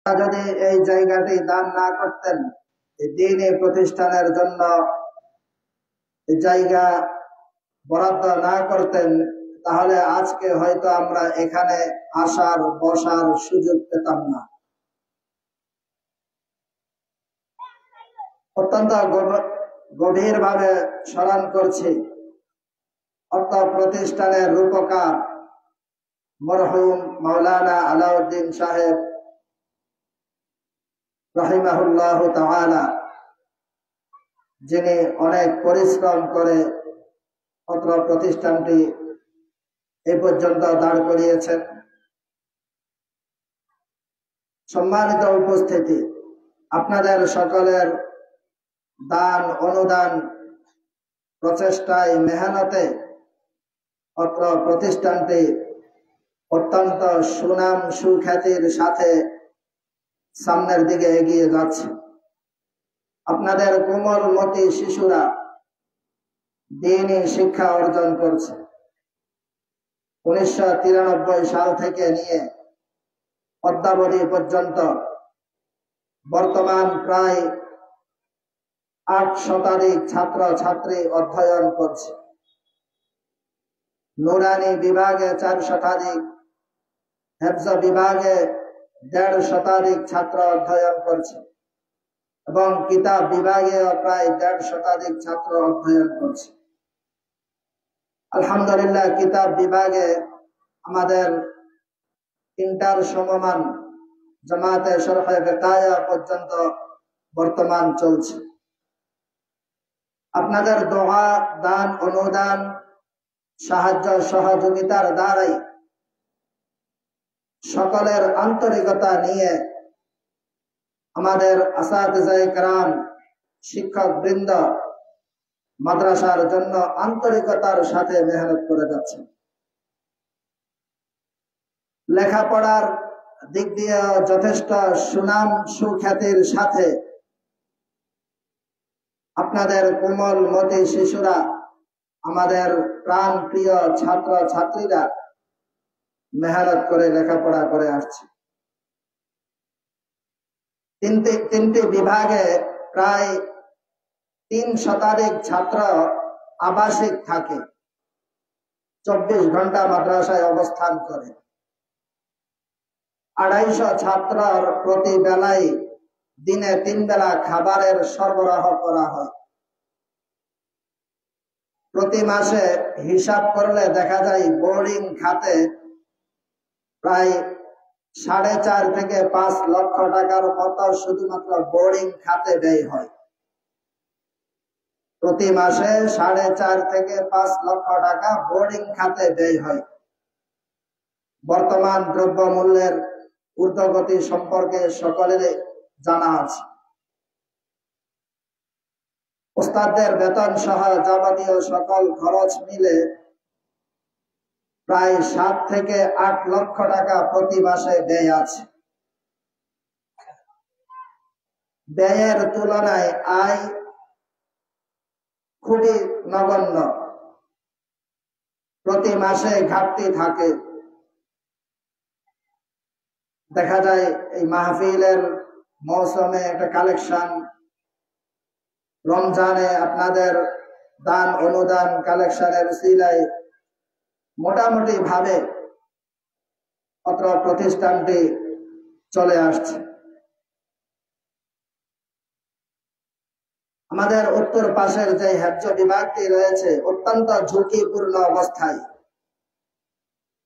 যদি এই জায়গাটি দান না করতেন, দ্বীনি প্রতিষ্ঠানের জন্য জায়গা বরাদ্দ না করতেন, তাহলে আজকে হয়তো আমরা এখানে আসার বসার সুযোগ পেতাম না। অত্যন্ত গভীরভাবে স্মরণ করছি অর্থ প্রতিষ্ঠানের রূপকার মরহুম মাওলানা আলাউদ্দিন সাহেব রাহিমাহুল্লাহ তাআলা, যিনি অনেক পরিশ্রম করে অত্র প্রতিষ্ঠানটি এই পর্যন্ত দাঁড় করিয়েছেন। সম্মানিত উপস্থিতি, আপনাদের সকলের দান অনুদান প্রচেষ্টায় মেহনতে অত্র প্রতিষ্ঠানটি অত্যন্ত সুনাম সুখ্যাতির সাথে সামনের দিকে এগিয়ে যাচ্ছে। আপনাদের কোমলমতি শিশুরা দ্বীনি শিক্ষা অর্জন করছে। 1993 সাল থেকে নিয়ে অদ্যাবধি পর্যন্ত বর্তমান প্রায় 8 শতাধিক ছাত্র ছাত্রী অধ্যয়ন করছে। নুরানি বিভাগে 4 শতাধিক, হেফজ বিভাগে 1.5 শতাধিক ছাত্র অধ্যয়ন করছে এবং কিতাব বিভাগে প্রায় 1.5 শতাধিক ছাত্র অধ্যয়ন করছে। আলহামদুলিল্লাহ, কিতাব বিভাগে আমাদের ইন্টার সমমান জামাতে শরহে বেকায়া পর্যন্ত বর্তমান চলছে। আপনাদের দোয়া, দান, অনুদান, সাহায্য সহযোগিতার দ্বারাই সকলের আন্তরিকতা নিয়ে আমাদের আসাতিজায়ে কেরাম, শিক্ষক বৃন্দ মাদ্রাসার জন্য আন্তরিকতার সাথে মেহনত করে যাচ্ছেন। লেখাপড়ার দিক দিয়ে যথেষ্ট সুনাম সুখ্যাতির সাথে আপনাদের কোমল মতি শিশুরা, আমাদের প্রাণ প্রিয় ছাত্র ছাত্রীরা মেহনত করে লেখাপড়া করে আসছে। তিনটি বিভাগে প্রায় 3 শতাধিক ছাত্র আবাসিক থাকে, 24 ঘন্টা মাদ্রাসায় অবস্থান করে। 250 ছাত্রর প্রতি বেলায় দিনে 3 বেলা খাবারের সরবরাহ করা হয়। প্রতি মাসে হিসাব করলে দেখা যায় বোর্ডিং খাতে প্রায় 4.5 থেকে 5 লক্ষ টাকার মতো শুধুমাত্র বোর্ডিং খাতে ব্যয় হয়। প্রতি মাসে 4.5 থেকে 5 লক্ষ টাকা বোর্ডিং খাতে ব্যয় হয়। বর্তমান দ্রব্য মূল্যের ঊর্ধ্বগতি সম্পর্কে সকলের জানা আছে। ওস্তাদদের বেতন সহ যাবতীয় সকল খরচ মিলে প্রায় 7 থেকে 8 লক্ষ টাকা প্রতি মাসে ব্যয় আছে। ব্যয়ের তুলনায় আয় খুবই নগণ্য। প্রতি মাসে ঘাটতি থাকে। দেখা যায় এই মাহফিলের মৌসুমে একটা কালেকশন, রমজানে আপনাদের দান অনুদান কালেকশনের সিলাই মোটামুটি ভাবে অত্র প্রতিষ্ঠানটি চলে আসছে। আমাদের উত্তর পাশের যে হেফজ বিভাগটি রয়েছে অত্যন্ত ঝুঁকিপূর্ণ অবস্থায়,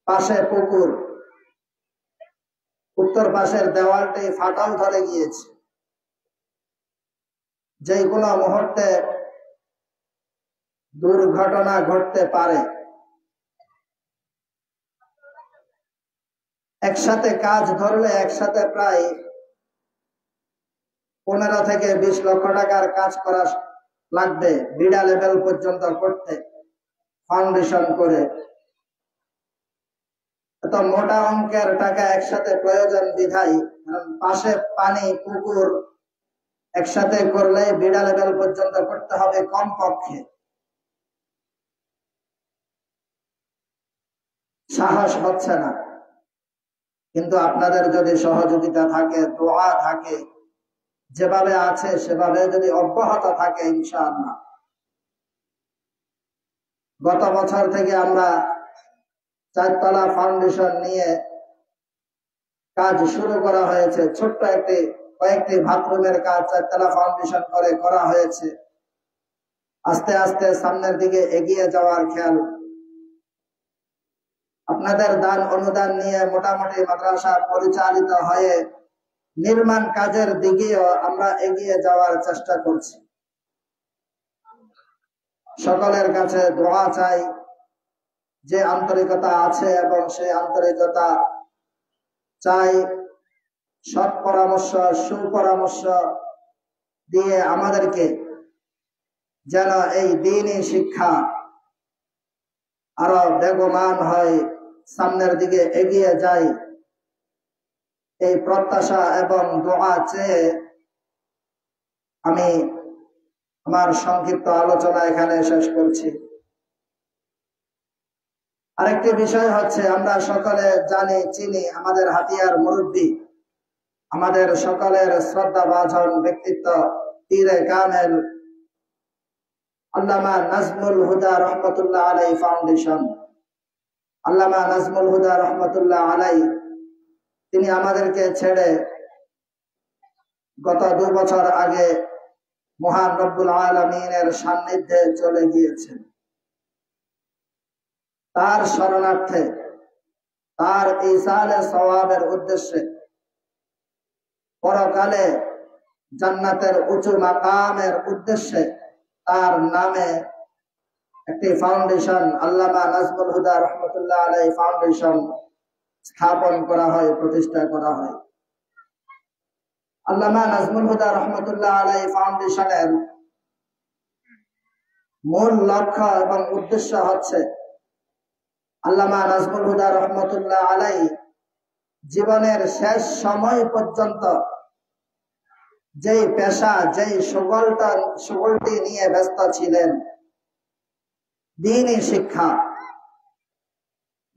পাশে পুকুর, উত্তর পাশের দেওয়ালটি ফাটল ধরে গিয়েছে। যে কোনো মুহূর্তে দুর্ঘটনা ঘটতে পারে। একসাথে কাজ ধরলে একসাথে প্রায় 15 থেকে 20 লক্ষ টাকার কাজ করা লাগবে বিডা লেভেল পর্যন্ত করতে, ফাউন্ডেশন করে। এত মোটা অঙ্কের টাকা একসাথে প্রয়োজন বিধায়, পাশে পানি পুকুর একসাথে করলে বিডা লেভেল পর্যন্ত করতে হবে কমপক্ষে। সাহস হচ্ছে না। কিন্তু আপনাদের যদি সহযোগিতা থাকে, দোয়া থাকে, যেভাবে আছে সেভাবে যদি অব্যাহত থাকে ইনশাআল্লাহ, গত বছর থেকে আমরা চারতলা ফাউন্ডেশন নিয়ে কাজ শুরু করা হয়েছে। ছোট্ট কয়েকটি বাথরুমের কাজ চারতলা ফাউন্ডেশন করে করা হয়েছে। আস্তে আস্তে সামনের দিকে এগিয়ে যাওয়ার খেয়াল। আপনাদের দান অনুদান নিয়ে মোটামুটি মাদ্রাসা পরিচালিত হয়ে নির্মাণ কাজের দিকেও আমরা এগিয়ে যাওয়ার চেষ্টা করছি। সকলের কাছে দোয়া চাই, যে আন্তরিকতা আছে এবং সেই আন্তরিকতা চাই সৎ পরামর্শ, সুপরামর্শ দিয়ে আমাদেরকে যেন এই দ্বীনি শিক্ষা আরো বেগবান হয়, সামনের দিকে এগিয়ে যায়, এই প্রত্যাশা এবং দোয়া চেয়ে আমি আমার সংক্ষিপ্ত আলোচনা এখানে শেষ করছি। আরেকটি বিষয় হচ্ছে, আমরা সকলে জানি চিনি আমাদের হাতিয়ার মুরব্বী, আমাদের সকলের শ্রদ্ধাভাজন ব্যক্তিত্ব পীরে কামেল আল্লামা নাজমুল হুদা রহমতুল্লাহ আলাই ফাউন্ডেশন। আল্লামা নাজমুল হুদা রহমতুল্লাহ আলাই তিনি আমাদেরকে ছেড়ে গত 2 বছর আগে মহান রব্বুল আলামিনের সান্নিধ্যে চলে গিয়েছেন। তার শরণার্থে, তার ইসালে সওয়াবের উদ্দেশ্যে, পরকালে জান্নাতের উঁচু মাকামের উদ্দেশ্যে তার নামে একটি ফাউন্ডেশন, আল্লামা নাজমুল হুদা রহমতুল্লাহ আলাই ফাউন্ডেশন স্থাপন করা হয়, প্রতিষ্ঠা করা হয়। আল্লামা নাজমুল হুদা রহমতুল্লাহ আলাই ফাউন্ডেশনের মূল লক্ষ্য এবং উদ্দেশ্য হচ্ছে, আল্লামা নাজমুল হুদা রহমতুল্লাহ আলাই জীবনের শেষ সময় পর্যন্ত যেই পেশা, যেই সুগলটি নিয়ে ব্যস্ত ছিলেন, দ্বীনি শিক্ষা।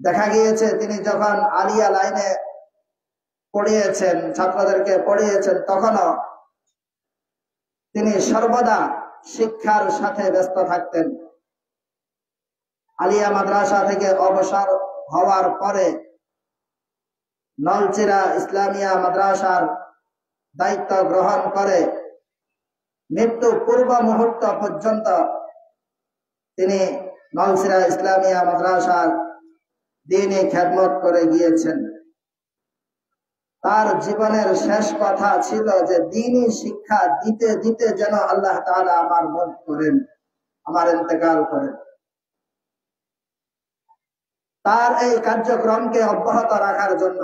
দেখা গিয়েছে তিনি যখন আলিয়া লাইনে পড়িয়েছেন, ছাত্রদেরকে পড়িয়েছেন, তখনও তিনি সর্বদা শিক্ষার সাথে ব্যস্ত থাকতেন। আলিয়া মাদ্রাসা থেকে অবসর হওয়ার পরে নলচিরা ইসলামিয়া মাদ্রাসার দায়িত্ব গ্রহণ করে মৃত্যু পূর্ব মুহূর্ত পর্যন্ত তিনি নলচিরা ইসলামিয়া মাদ্রাসার দ্বীনি খেদমত করে গিয়েছেন। তার জীবনের শেষ কথা ছিল যে দ্বীনি শিক্ষা দিতে দিতে যেন আল্লাহ তাআলা আমার মওত করেন, আমার ইন্তেকাল করেন। তার এই কার্যক্রমকে অব্যাহত রাখার জন্য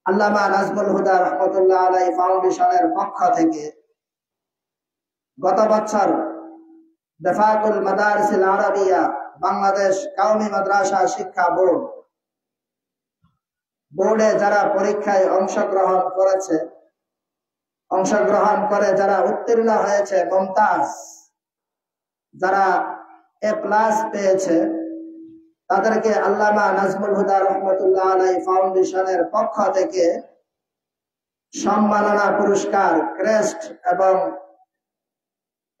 আল্লামা নাজমুল হুদা রহমতুল্লাহ আলাই ফাউন্ডেশনের পক্ষ থেকে গত বছর দেফাকুল মাদারিসিল আরাবিয়া বাংলাদেশ কওমি মাদ্রাসা শিক্ষা বোর্ডে যারা পরীক্ষায় অংশগ্রহণ করে যারা উত্তীর্ণ হয়েছে, মুমতাজ, যারা A+ পেয়েছে, তাদেরকে আল্লামা নাজমুল হুদা রহমতুল্লাহ আলাই ফাউন্ডেশনের পক্ষ থেকে সম্মাননা পুরস্কার, ক্রেস্ট এবং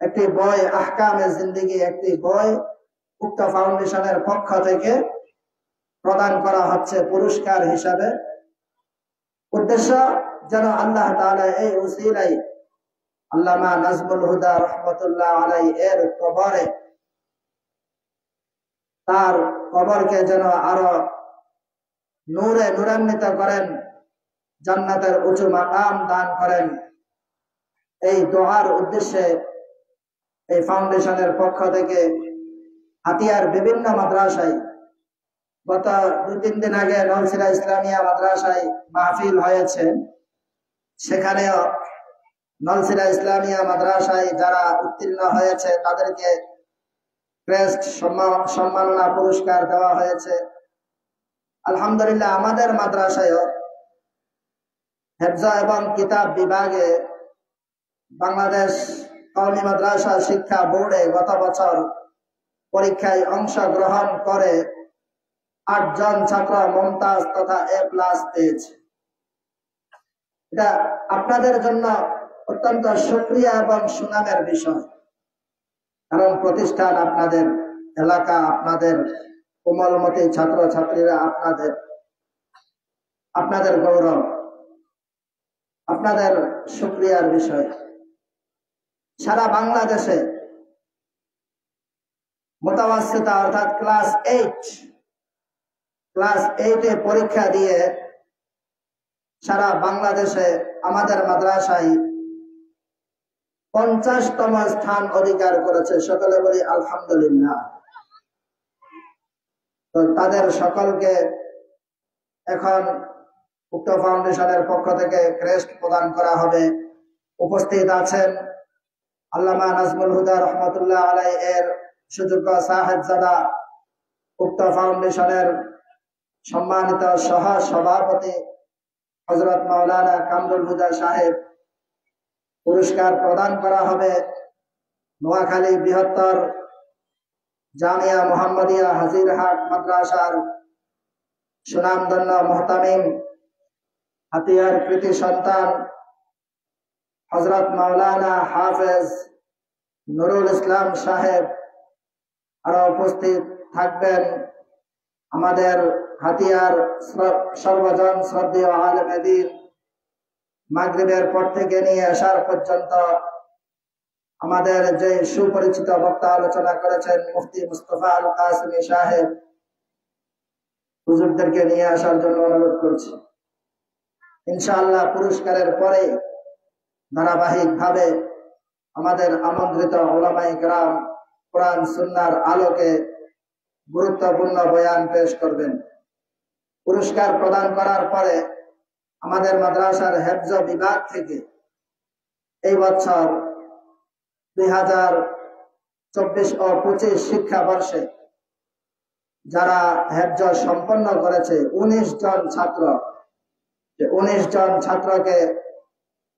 একটি বই, আহকামে জিন্দেগি একটি বই উক্ত ফাউন্ডেশনের পক্ষ থেকে প্রদান করা হচ্ছে পুরস্কার হিসাবে। উদ্দেশ্য যেন আল্লাহ তাআলা এই উসিলায় আল্লামা নাজমুল হুদা রহমতুল্লাহ আলাই এর কবরে, তার কবরকে যেন আরো নূরে নূরান্বিত করেন, জান্নাতের উঁচু মাকাম দান করেন। এই দোয়ার উদ্দেশ্যে এই ফাউন্ডেশনের পক্ষ থেকে হাতিয়ার বিভিন্ন মাদ্রাসায়, গত 2-3 দিন আগে নলছিরা ইসলামিয়া মাদ্রাসায় মাহফিল হয়েছে, সেখানেও নলছিরা ইসলামিয়া মাদ্রাসায় যারা উত্তীর্ণ হয়েছে তাদেরকে ক্রেস্ট, সম্মাননা পুরস্কার দেওয়া হয়েছে। আলহামদুলিল্লাহ, আমাদের মাদ্রাসায়ও হেফজ এবং কিতাব বিভাগে বাংলাদেশ কওমি মাদ্রাসা শিক্ষা বোর্ডে গত বছর পরীক্ষায় অংশগ্রহণ করে 8 জন ছাত্র মমতাজ তথা A+ পেয়েছে। এটা আপনাদের জন্য অত্যন্ত শুকরিয়া এবং সুনামের বিষয়, কারণ প্রতিষ্ঠান আপনাদের, এলাকা আপনাদের, কোমলমতি ছাত্র ছাত্রীরা আপনাদের গৌরব, আপনাদের শুকরিয়ার বিষয়। সারা বাংলাদেশে মুতাওয়াসসিতা অর্থাৎ ক্লাস 8 পরীক্ষা দিয়ে সারা বাংলাদেশে আমাদের মাদ্রাসায় 50তম স্থান অধিকার করেছে। সকলে বলি আলহামদুলিল্লাহ। তো তাদের সকলকে এখন উক্ত ফাউন্ডেশনের পক্ষ থেকে ক্রেস্ট প্রদান করা হবে। উপস্থিত আছেন আল্লামা নাজমুল হুদা রহমতুল্লাহ আলাই এর সুযোগ্য সাহেবজাদা, উক্ত ফাউন্ডেশনের সম্মানিত সহ সভাপতি হযরত মাওলানা কামরুল হুদা সাহেব। পুরস্কার প্রদান করা হবে নোয়াখালী বৃহত্তর জামিয়া মুহাম্মাদিয়া হাজিরহাট মাদ্রাসার সুনামধন্য মুহতামিম হাতিয়ার কৃতি সন্তান হযরত মাওলানা হাফেজ নুরুল ইসলাম সাহেব। আরো উপস্থিত থাকবেন আমাদের হাতিয়ার সর্বজন শ্রদ্ধেয় আলেমে দ্বীন, মাগরিবের পর থেকে নিয়ে আসার পর্যন্ত আমাদের যে সুপরিচিত বক্তা আলোচনা করেছেন মুফতি মুস্তফা আল কাসিমি সাহেব, হুজুরদেরকে নিয়ে আসার জন্য অনুরোধ করছি। ইনশাআল্লাহ পুরস্কারের পরে ধারাবাহিকভাবে আমাদের আমন্ত্রিত উলামায়ে কেরাম কোরআন সুন্নাহর আলোকে গুরুত্বপূর্ণ বয়ান পেশ করবেন। পুরস্কার প্রদান করার পরে আমাদের মাদ্রাসার হেফজ বিভাগ থেকে এই বছর 2024 ও 25 শিক্ষাবর্ষে যারা হেফজ সম্পন্ন করেছে 19 জন ছাত্র, 19 জন ছাত্রকে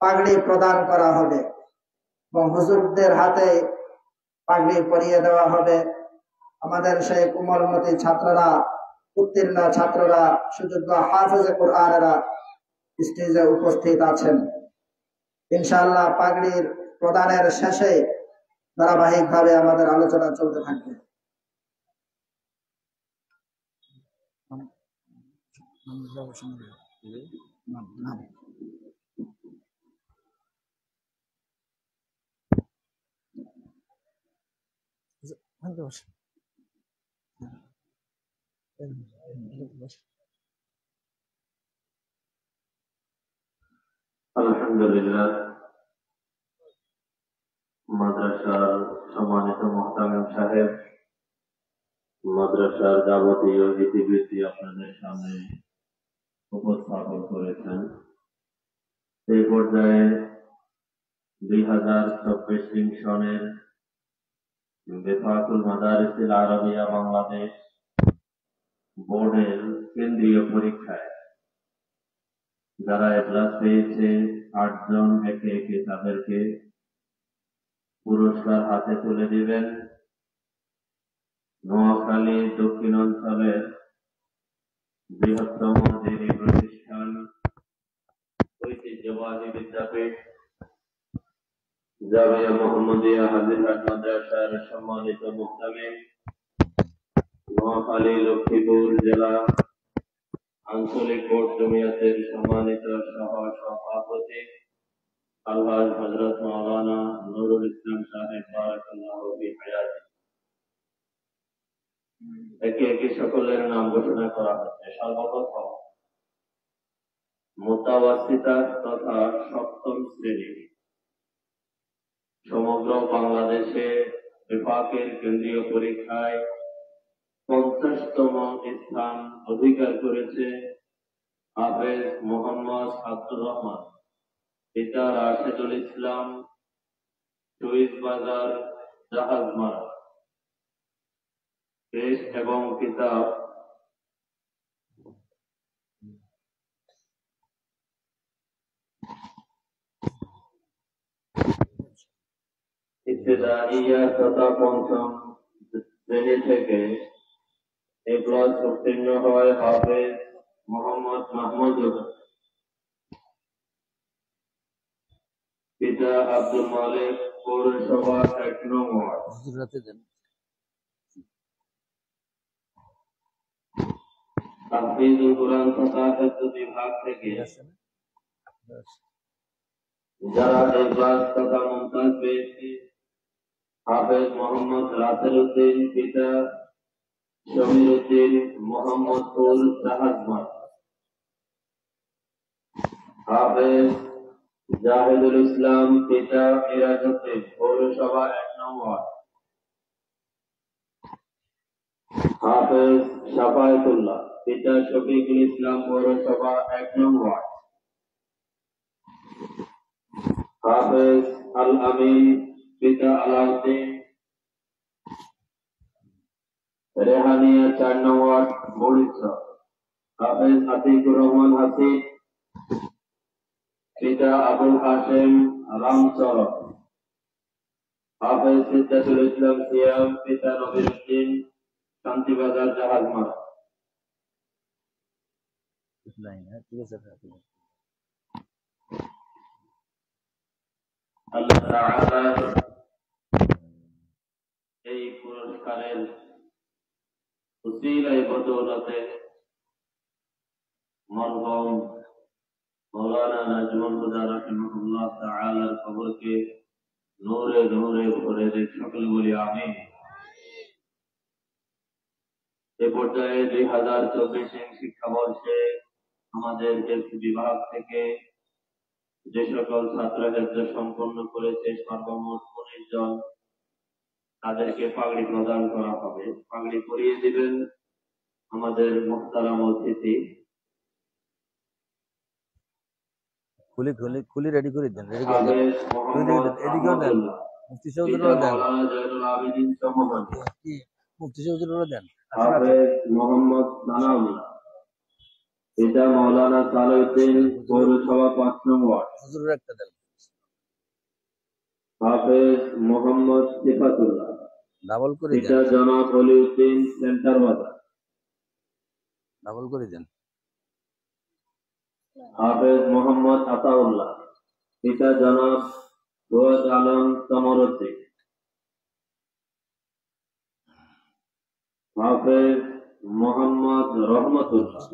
পাগড়ি প্রদান করা হবে এবং হুজুরদের হাতে পাগড়ি পরিয়ে দেওয়া হবে। আমাদের সেই কোমলমতি ছাত্ররা, উত্তীর্ণ ছাত্ররা, সুযোগ্য হাফেজে কোরআনেরা স্টেজে উপস্থিত আছেন। ইনশাআল্লাহ পাগড়ির প্রদানের শেষে ধারাবাহিকভাবে আমাদের আলোচনা চলতে থাকবে। আলহামদুলিল্লাহ। মাদ্রাসার সম্মানিত মুহতামিম সাহেব, মাদ্রাসার যাবতীয় ইতিবৃত্তি আপনাদের সামনে উপস্থাপন করেছেন। এই পর্যায়ে 2024 সনের বেফাকুল মাদারিসিল আরবিয়া বাংলাদেশ বোর্ডের কেন্দ্রীয় পরীক্ষায় যারা A+ পেয়েছে 8 জন একে একে তাদেরকে পুরস্কার হাতে তুলে দিবেন নোয়াখালী দক্ষিণাঞ্চলের বৃহত্তম দিনী প্রতিষ্ঠান ঐতিহ্যবাহী বিদ্যাপীঠ জামিয়া মুহাম্মাদিয়া হাজিরহাট মাদ্রাসার সম্মানিত মুহতামিম, নোয়াখালী লক্ষ্মীপুর জেলা আঞ্চলিক বোর্ড জমিয়তের সম্মানিত সহ সভাপতি আলহাজ হযরত মাওলানা নুরুল ইসলাম সাহেব বারাকাল্লাহু ফি হায়াতি। একে একে সকলের নাম ঘোষণা করা হচ্ছে। সর্বপ্রথম মুতাওয়াসসিতা তথা 7ম শ্রেণী সমগ্র বাংলাদেশে বিভাগের কেন্দ্রীয় পরীক্ষায় 50তম স্থান অধিকার করেছে হাফেজ মোহাম্মদ আব্দুর রহমান, পিতা রাশেদুল ইসলাম, সুইস বাজার জাহাজমারা। টেস্ট এবং কিতাব ইবতেদাইয়া তথা 5ম শ্রেণী থেকে এ ক্লাস উত্তীর্ণ হয় হাফেজ মোহাম্মদ মাহমুদুল, পিতা আব্দুল মালিক, পৌরসভা ১ নং ওয়ার্ড। তাহফিজুল কোরআন তথা হিফজ বিভাগ থেকে যারা এই ক্লাস তথা মুমতাজ পেয়েছে: হাফেজ মোহাম্মদ রাসেল উদ্দিন, পিতা সমীর উদ্দিন, মোহাম্মদপুর, জাহাজমার। হাফেজ জাহিদুল ইসলাম, পিতা মিরাজ উদ্দিন, পৌরসভা ১ নং ওয়ার্ড। হাফেজ শাফায়েতুল্লাহ, পিতা শফিকুল ইসলাম, পৌরসভা ১ নং ওয়ার্ড। হাফেজ আল আমিন, পিতা আলাউদ্দিন, রেহানিয়া ৪ নং ওয়ার্ড, মরিচা। হাফেজ আতিকুর রহমান হাসিব, পিতা আবুল হাশেম, রামচরণ। হাফেজ সিদ্দাতুল ইসলাম সিয়াম, পিতা নবির উদ্দিন, শান্তিবাজার, জাহাজমারা। আল্লাহ তাআলা এই পুরস্কারের উসিলায় বদৌলতে মরহুম মাওলানা নাজমুল হুদা রাহিমাহুল্লাহ তাআলার কবরকে নূরে নূরে ভরে দেখ, সকলে বলি আমিন। এ পর্যায়ে 2024 শিক্ষাবর্ষে আমাদের হেফজ বিভাগ থেকে যে সকল ছাত্র হেফজ সম্পন্ন করেছে সর্বমোট 19 জন, তাদেরকে পাগড়ি প্রদান করা হবে। পাগড়ি পরিয়ে দিবেন আমাদের মুহতারাম অতিথি। খুলি রেডি করে দেন, এদিকেও দেন, মুফতি চৌধুরীও দেন, মুফতি চৌধুরীও দেন। হাফেজ মোহাম্মদ সানাউল্লাহ, পিতা মাওলানা সালাউদ্দিন, পৌরসভা ৫ নং ওয়ার্ড। হুজুরের একটা দেন। হাফেজ মোহাম্মদ সিফাতুল্লাহ, ডাবল করে পিতা দেন, জনাব অলিউদ্দিন, সেন্টার বাজার। ডাবল করে দেন। হাফেজ মোহাম্মদ আতাউল্লাহ, পিতা জনাব রোয়াজ আলম, সমরতি। হাফেজ মোহাম্মদ রহমতুল্লাহ,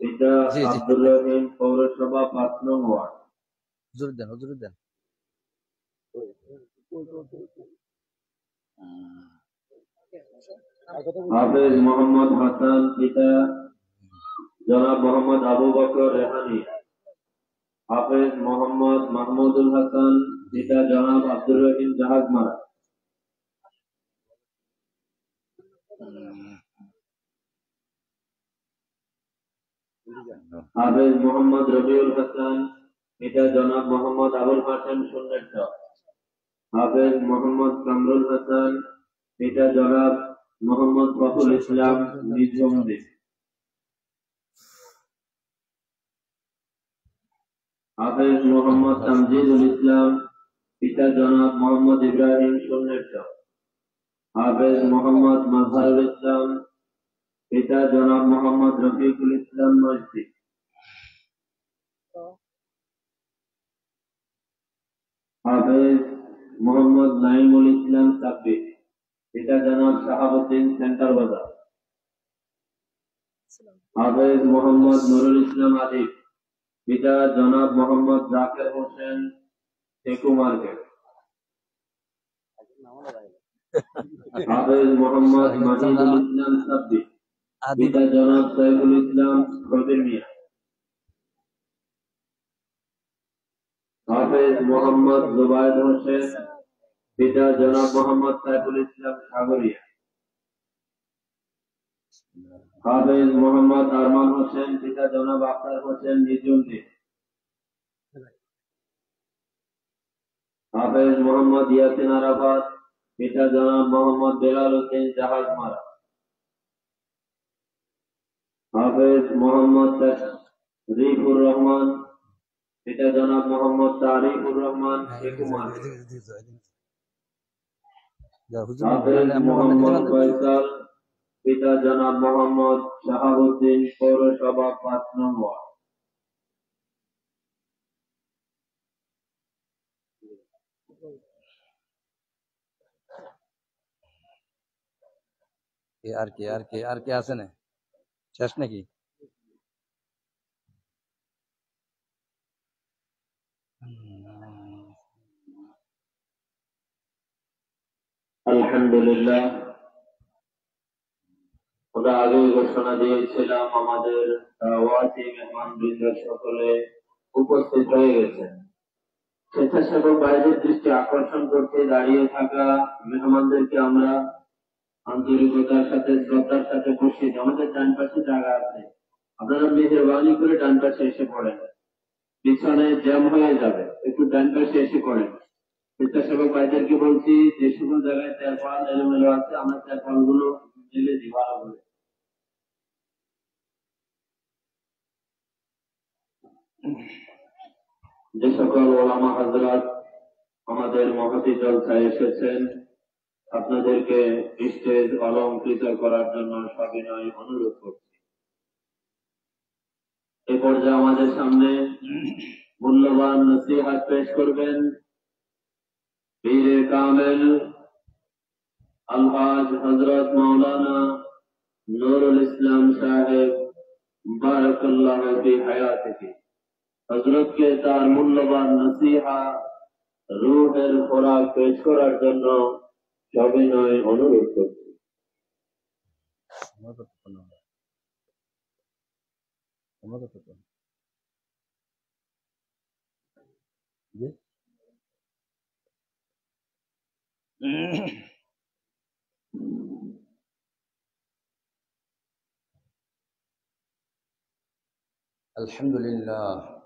পিতা আব্দুর রহিম, পৌরসভা ৫ নং ওয়ার্ড। হুজুর দেন, হুজুর দেন। হাফেজ মোহাম্মদ হাসান, পিতা জনাব মোহাম্মদ আবু বকর রেহানি। হাফেজ মোহাম্মদ মাহমুদুল হাসান, পিতা জনাব আব্দুর রহিম, জাহাজমারা। হাফেজ মোহাম্মদ রবিউল হাসান, পিতা জনাব মোহাম্মদ আবুল হাশেম, সুন্নেরচর। হাফেজ মোহাম্মদ কামরুল হাসান, পিতা জনাব মোহাম্মদ ফখরুল ইসলাম, নিজামুদ্দিন। হাফেজ মোহাম্মদ তামজিদুল ইসলাম, পিতা জনাব মোহাম্মদ ইব্রাহিম, সুন্নেরচর। হাফেজ মোহাম্মদ মাজহারুল ইসলাম, পিতা জনাব মোহাম্মদ রফিকুল ইসলাম, মসজিদ। হাফেজ মোহাম্মদ নাইমুল ইসলাম সাব্বির, পিতা জনাব শাহাবুদ্দিন, সেন্টার বাজার। হাফেজ মোহাম্মদ নুরুল ইসলাম আদিব, পিতা জনাব মোহাম্মদ জাকির হোসেন, টেকু মার্কেট। হাফেজ মোহাম্মদ মাজিদুল ইসলাম সাব্বির, পিতা জনাব সাইফুল ইসলাম, খদির মিয়া। হাফেজ মোহাম্মদ জুবায়েদ হোসেন, পিতা জনাব মোহাম্মদ সাইফুল ইসলাম, সাগরিয়া। হাফেজ মোহাম্মদ আরমান হোসেন, পিতা জনাব আখতার হোসেন, নিজামুদ্দিন। হাফেজ মোহাম্মদ ইয়াসিন আরাফাত, পিতা জনাব মোহাম্মদ বেলাল উদ্দিন, জাহাজমারা। হাফেজ মোহাম্মদ তাশরিফুর রহমান, পিতা জনাব মোহাম্মদ তারিকুর রহমান, টেকুমার। হাফেজ মোহাম্মদ ফয়সাল, পিতা জনাব মোহাম্মদ শাহাবুদ্দিন, পৌরসভা 5 নং ওয়ার্ড। আর কে আছে না শেষ নাকি? আলহামদুলিল্লাহ, আমরা আগেই ঘোষণা দিয়েছিলাম আমাদের দাওয়াতি মেহমানবৃন্দ সকলে উপস্থিত হয়ে গেছেন। স্বেচ্ছাসেবক ভাইদের দৃষ্টি আকর্ষণ করতে দাঁড়িয়ে থাকা মেহমানদেরকে আমরা আন্তরিকতার সাথে, শ্রদ্ধার সাথে বসিয়ে দিই। আমাদের ডান পাশে জায়গা আছে, আপনারা মেহেরবানি করে ডান পাশে এসে পড়েন, পিছনে জ্যাম হয়ে যাবে, একটু ডান পাশে এসে পড়েন। স্বেচ্ছাসেবক ভাইদেরকে বলছি যে সকল জায়গায় তেরপাল এলোমেলো আছে, আমরা তেরপাল গুলো মেলে দিই ভালো করে। যে সকল ওলামা হযরত আমাদের মহতী জলসায় এসেছেন, আপনাদেরকে স্টেজ অলঙ্কৃত করার জন্য সবিনয় অনুরোধ করছি। এ পর্যায়ে আমাদের সামনে মূল্যবান নসিহত পেশ করবেন পীরে কামেল আলহাজ হযরত মাওলানা নুরুল ইসলাম সাহেব, বারাকাল্লাহু ফি হায়াতিহি। হযরতকে তার মূল্যবান নসিহা, রূহের খোরাক পেশ করার জন্য সবিনয় অনুরোধ করছি। الحمد لله